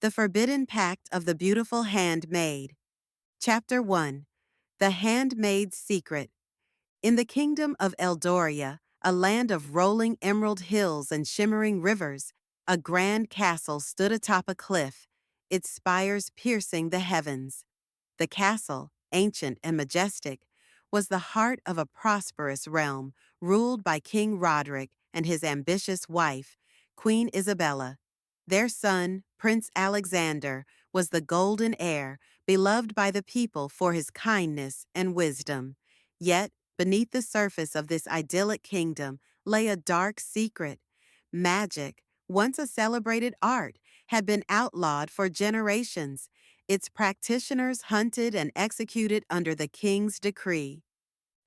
The Forbidden Pact of the Beautiful Handmaid. Chapter 1. The Handmaid's Secret. In the kingdom of Eldoria, a land of rolling emerald hills and shimmering rivers, a grand castle stood atop a cliff, its spires piercing the heavens. The castle, ancient and majestic, was the heart of a prosperous realm ruled by King Roderick and his ambitious wife, Queen Isabella. Their son, Prince Alexander, was the golden heir, beloved by the people for his kindness and wisdom. Yet, beneath the surface of this idyllic kingdom lay a dark secret. Magic, once a celebrated art, had been outlawed for generations, its practitioners hunted and executed under the king's decree.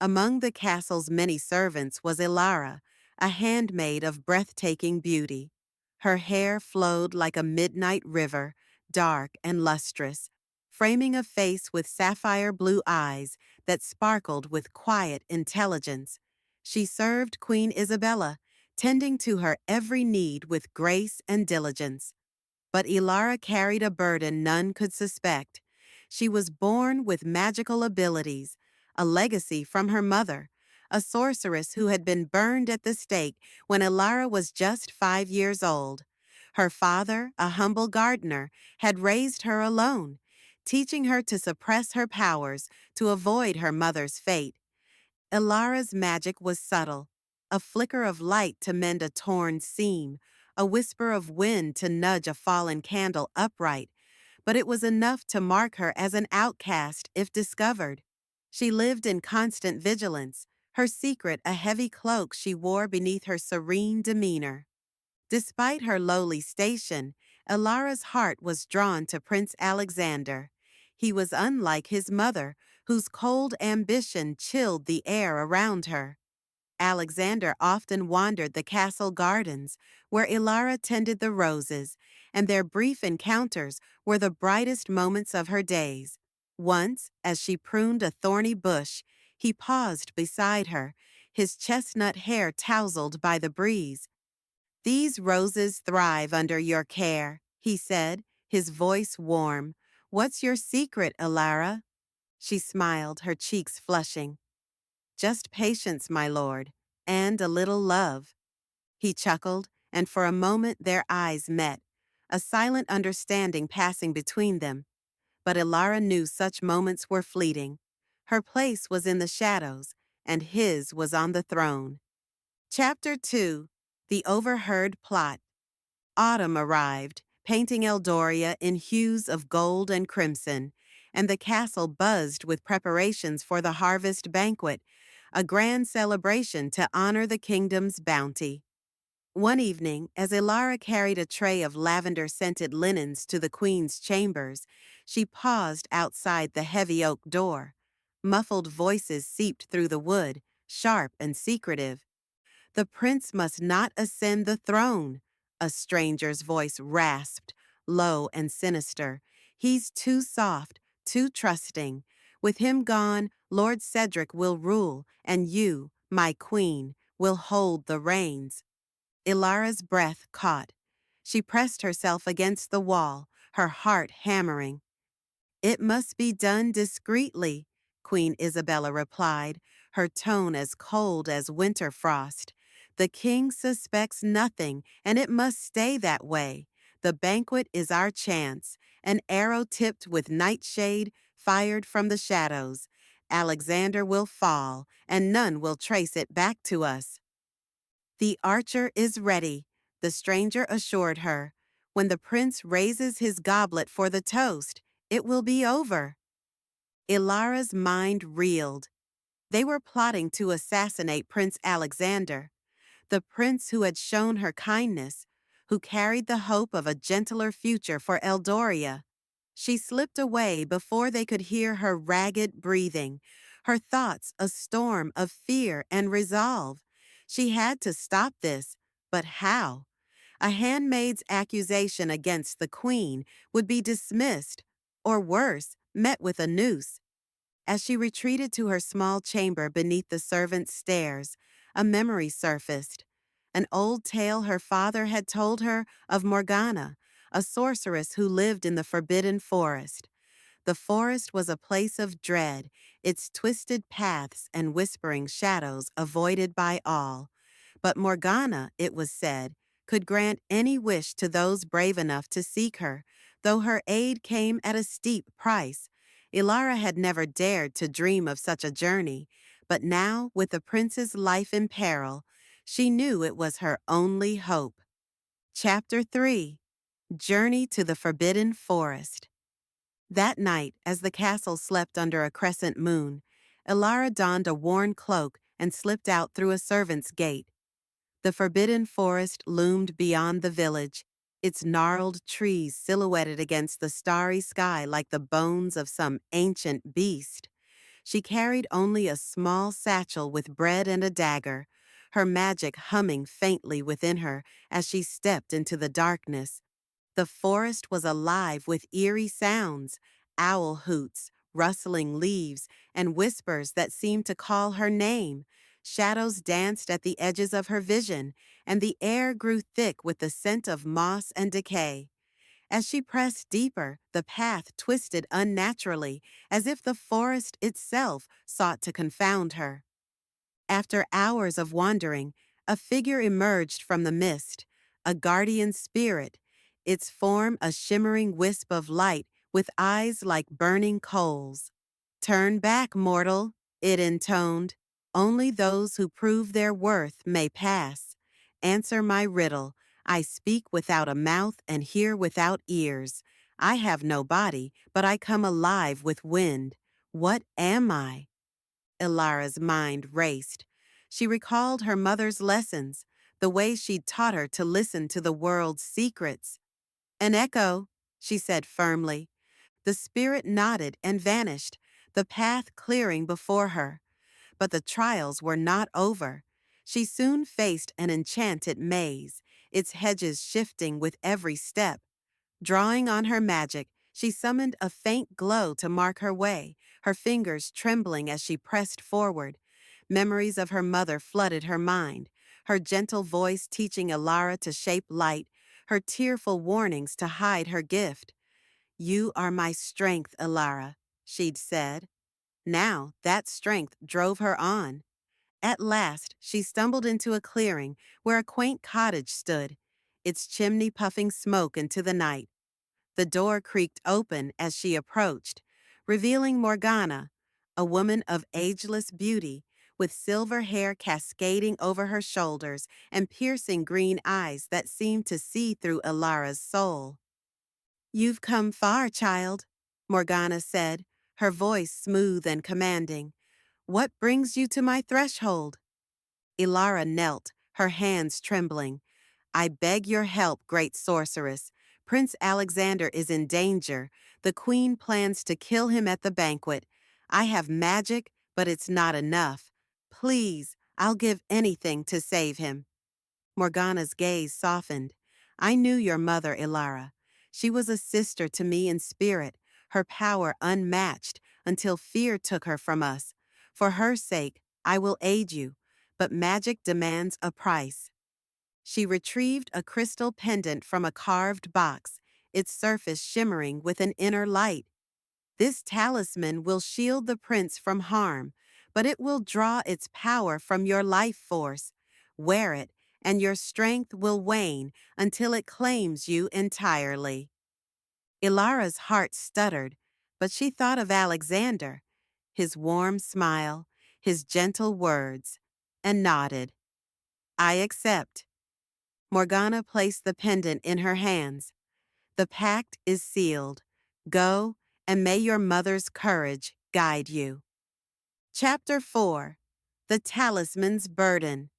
Among the castle's many servants was Ilara, a handmaid of breathtaking beauty. Her hair flowed like a midnight river, dark and lustrous, framing a face with sapphire blue eyes that sparkled with quiet intelligence. She served Queen Isabella, tending to her every need with grace and diligence. But Ilara carried a burden none could suspect. She was born with magical abilities, a legacy from her mother, a sorceress who had been burned at the stake when Ilara was just 5 years old. Her father, a humble gardener, had raised her alone, teaching her to suppress her powers to avoid her mother's fate. Ilara's magic was subtle, a flicker of light to mend a torn seam, a whisper of wind to nudge a fallen candle upright, but it was enough to mark her as an outcast if discovered. She lived in constant vigilance, her secret a heavy cloak she wore beneath her serene demeanor. Despite her lowly station, Ilara's heart was drawn to Prince Alexander. He was unlike his mother, whose cold ambition chilled the air around her. Alexander often wandered the castle gardens, where Ilara tended the roses, and their brief encounters were the brightest moments of her days. Once, as she pruned a thorny bush, he paused beside her, his chestnut hair tousled by the breeze. "These roses thrive under your care," he said, his voice warm. "What's your secret, Ilara?" She smiled, her cheeks flushing. "Just patience, my lord, and a little love." He chuckled, and for a moment their eyes met, a silent understanding passing between them. But Ilara knew such moments were fleeting. Her place was in the shadows, and his was on the throne. Chapter 2. The Overheard Plot. Autumn arrived, painting Eldoria in hues of gold and crimson, and the castle buzzed with preparations for the harvest banquet, a grand celebration to honor the kingdom's bounty. One evening, as Ilara carried a tray of lavender-scented linens to the queen's chambers, she paused outside the heavy oak door. Muffled voices seeped through the wood, sharp and secretive. "The prince must not ascend the throne," a stranger's voice rasped, low and sinister. "He's too soft, too trusting. With him gone, Lord Cedric will rule, and you, my queen, will hold the reins." Ilara's breath caught. She pressed herself against the wall, her heart hammering. "It must be done discreetly," Queen Isabella replied, her tone as cold as winter frost. "The king suspects nothing, and it must stay that way. The banquet is our chance, an arrow tipped with nightshade fired from the shadows. Alexander will fall, and none will trace it back to us." "The archer is ready," the stranger assured her. "When the prince raises his goblet for the toast, it will be over." Ilara's mind reeled. They were plotting to assassinate Prince Alexander, the prince who had shown her kindness, who carried the hope of a gentler future for Eldoria. She slipped away before they could hear her ragged breathing, her thoughts a storm of fear and resolve. She had to stop this, but how? A handmaid's accusation against the queen would be dismissed, or worse, met with a noose. As she retreated to her small chamber beneath the servants' stairs, a memory surfaced. An old tale her father had told her of Morgana, a sorceress who lived in the forbidden forest. The forest was a place of dread, its twisted paths and whispering shadows avoided by all. But Morgana, it was said, could grant any wish to those brave enough to seek her, though her aid came at a steep price. Ilara had never dared to dream of such a journey, but now, with the prince's life in peril, she knew it was her only hope. Chapter 3. Journey to the Forbidden Forest. That night, as the castle slept under a crescent moon, Ilara donned a worn cloak and slipped out through a servant's gate. The forbidden forest loomed beyond the village, its gnarled trees silhouetted against the starry sky like the bones of some ancient beast. She carried only a small satchel with bread and a dagger, her magic humming faintly within her as she stepped into the darkness. The forest was alive with eerie sounds, owl hoots, rustling leaves, and whispers that seemed to call her name. Shadows danced at the edges of her vision, and the air grew thick with the scent of moss and decay. As she pressed deeper, the path twisted unnaturally, as if the forest itself sought to confound her. After hours of wandering, a figure emerged from the mist, a guardian spirit, its form a shimmering wisp of light with eyes like burning coals. "Turn back, mortal," it intoned. "Only those who prove their worth may pass. Answer my riddle. I speak without a mouth and hear without ears. I have no body, but I come alive with wind. What am I?" Ilara's mind raced. She recalled her mother's lessons, the way she'd taught her to listen to the world's secrets. "An echo," she said firmly. The spirit nodded and vanished, the path clearing before her. But the trials were not over. She soon faced an enchanted maze, its hedges shifting with every step. Drawing on her magic, she summoned a faint glow to mark her way, her fingers trembling as she pressed forward. Memories of her mother flooded her mind, her gentle voice teaching Ilara to shape light, her tearful warnings to hide her gift. "You are my strength, Ilara," she'd said. Now that strength drove her on. At last, she stumbled into a clearing where a quaint cottage stood, its chimney puffing smoke into the night. The door creaked open as she approached, revealing Morgana, a woman of ageless beauty, with silver hair cascading over her shoulders and piercing green eyes that seemed to see through Ilara's soul. "You've come far, child," Morgana said, her voice smooth and commanding. "What brings you to my threshold?" Ilara knelt, her hands trembling. "I beg your help, great sorceress. Prince Alexander is in danger. The queen plans to kill him at the banquet. I have magic, but it's not enough. Please, I'll give anything to save him." Morgana's gaze softened. "I knew your mother, Ilara. She was a sister to me in spirit, her power unmatched, until fear took her from us. For her sake, I will aid you, but magic demands a price." She retrieved a crystal pendant from a carved box, its surface shimmering with an inner light. "This talisman will shield the prince from harm, but it will draw its power from your life force. Wear it, and your strength will wane until it claims you entirely." Ilara's heart stuttered, but she thought of Alexander, his warm smile, his gentle words, and nodded. "I accept." Morgana placed the pendant in her hands. "The pact is sealed. Go, and may your mother's courage guide you." Chapter 4. The Talisman's Burden.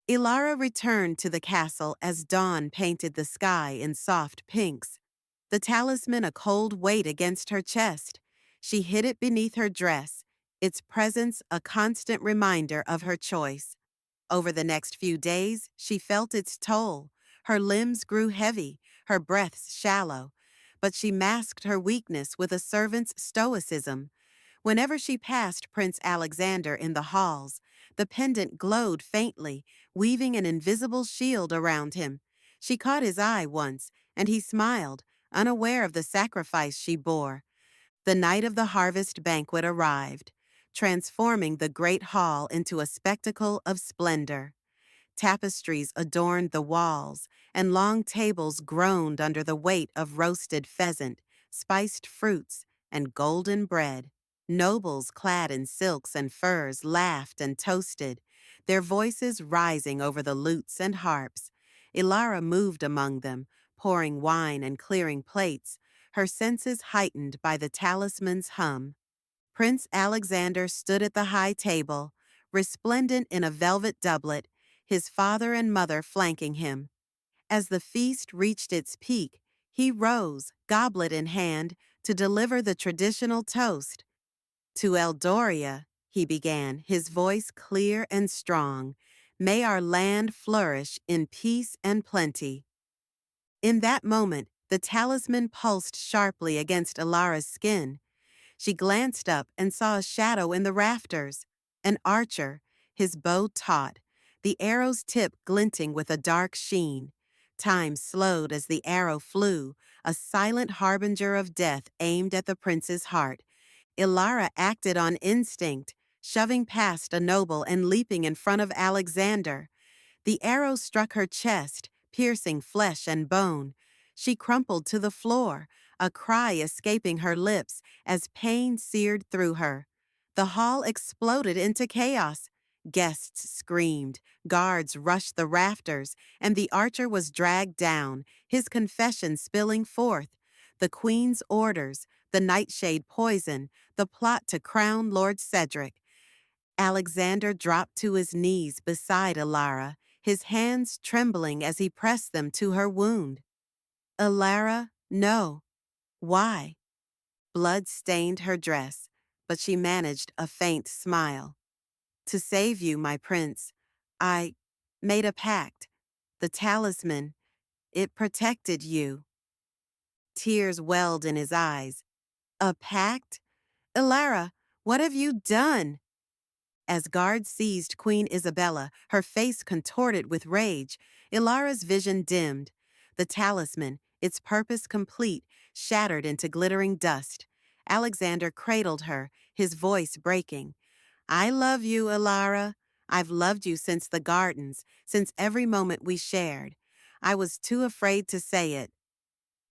Ilara returned to the castle as dawn painted the sky in soft pinks, the talisman a cold weight against her chest. She hid it beneath her dress, its presence a constant reminder of her choice. Over the next few days, she felt its toll. Her limbs grew heavy, her breaths shallow, but she masked her weakness with a servant's stoicism. Whenever she passed Prince Alexander in the halls, the pendant glowed faintly, weaving an invisible shield around him. She caught his eye once, and he smiled, unaware of the sacrifice she bore. The night of the harvest banquet arrived, transforming the great hall into a spectacle of splendor. Tapestries adorned the walls, and long tables groaned under the weight of roasted pheasant, spiced fruits, and golden bread. Nobles clad in silks and furs laughed and toasted, their voices rising over the lutes and harps. Ilara moved among them, pouring wine and clearing plates, her senses heightened by the talisman's hum. Prince Alexander stood at the high table, resplendent in a velvet doublet, his father and mother flanking him. As the feast reached its peak, he rose, goblet in hand, to deliver the traditional toast. To Eldoria, he began, his voice clear and strong, may our land flourish in peace and plenty. In that moment, the talisman pulsed sharply against Ilara's skin. She glanced up and saw a shadow in the rafters. An archer, his bow taut, the arrow's tip glinting with a dark sheen. Time slowed as the arrow flew, a silent harbinger of death aimed at the prince's heart. Ilara acted on instinct, shoving past a noble and leaping in front of Alexander. The arrow struck her chest, piercing flesh and bone. She crumpled to the floor, a cry escaping her lips as pain seared through her. The hall exploded into chaos. Guests screamed, guards rushed the rafters, and the archer was dragged down, his confession spilling forth. The queen's orders, the nightshade poison, the plot to crown Lord Cedric. Alexander dropped to his knees beside Ilara, his hands trembling as he pressed them to her wound. Ilara, no. Why? Blood stained her dress, but she managed a faint smile. To save you, my prince, I made a pact. The talisman, it protected you. Tears welled in his eyes. A pact? Ilara, what have you done? As guards seized Queen Isabella, her face contorted with rage, Ilara's vision dimmed. The talisman, its purpose complete, shattered into glittering dust. Alexander cradled her, his voice breaking. I love you, Ilara. I've loved you since the gardens, since every moment we shared. I was too afraid to say it.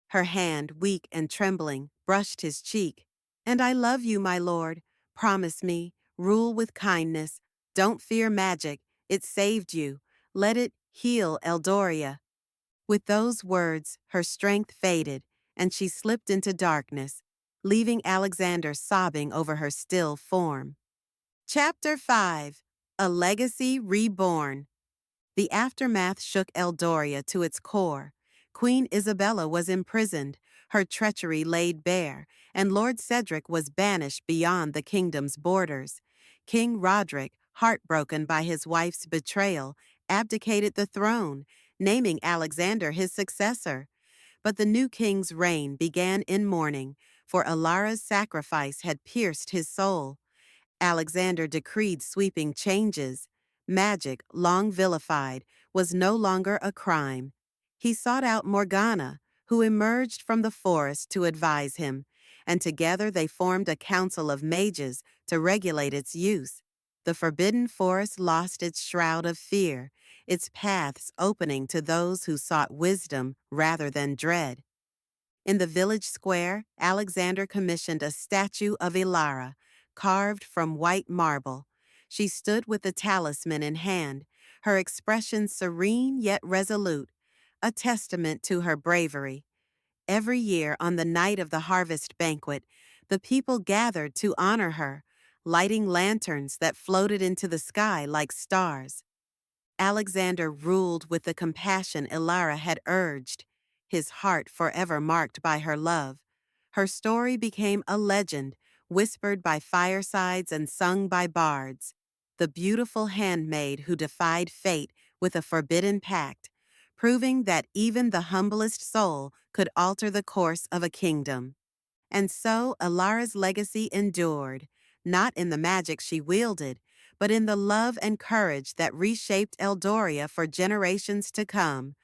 Her hand, weak and trembling, brushed his cheek. And I love you, my lord. Promise me, rule with kindness. Don't fear magic. It saved you. Let it heal Eldoria. With those words, her strength faded, and she slipped into darkness, leaving Alexander sobbing over her still form. Chapter 5. A Legacy Reborn. The aftermath shook Eldoria to its core. Queen Isabella was imprisoned, her treachery laid bare, and Lord Cedric was banished beyond the kingdom's borders. King Roderick, heartbroken by his wife's betrayal, abdicated the throne, naming Alexander his successor. But the new king's reign began in mourning, for Ilara's sacrifice had pierced his soul. Alexander decreed sweeping changes. Magic, long vilified, was no longer a crime. He sought out Morgana, who emerged from the forest to advise him, and together they formed a council of mages to regulate its use. The forbidden forest lost its shroud of fear, its paths opening to those who sought wisdom rather than dread. In the village square, Alexander commissioned a statue of Ilara, carved from white marble. She stood with the talisman in hand, her expression serene yet resolute, a testament to her bravery. Every year on the night of the harvest banquet, the people gathered to honor her, lighting lanterns that floated into the sky like stars. Alexander ruled with the compassion Ilara had urged, his heart forever marked by her love. Her story became a legend, whispered by firesides and sung by bards. The beautiful handmaid who defied fate with a forbidden pact, proving that even the humblest soul could alter the course of a kingdom. And so Ilara's legacy endured, not in the magic she wielded, but in the love and courage that reshaped Eldoria for generations to come.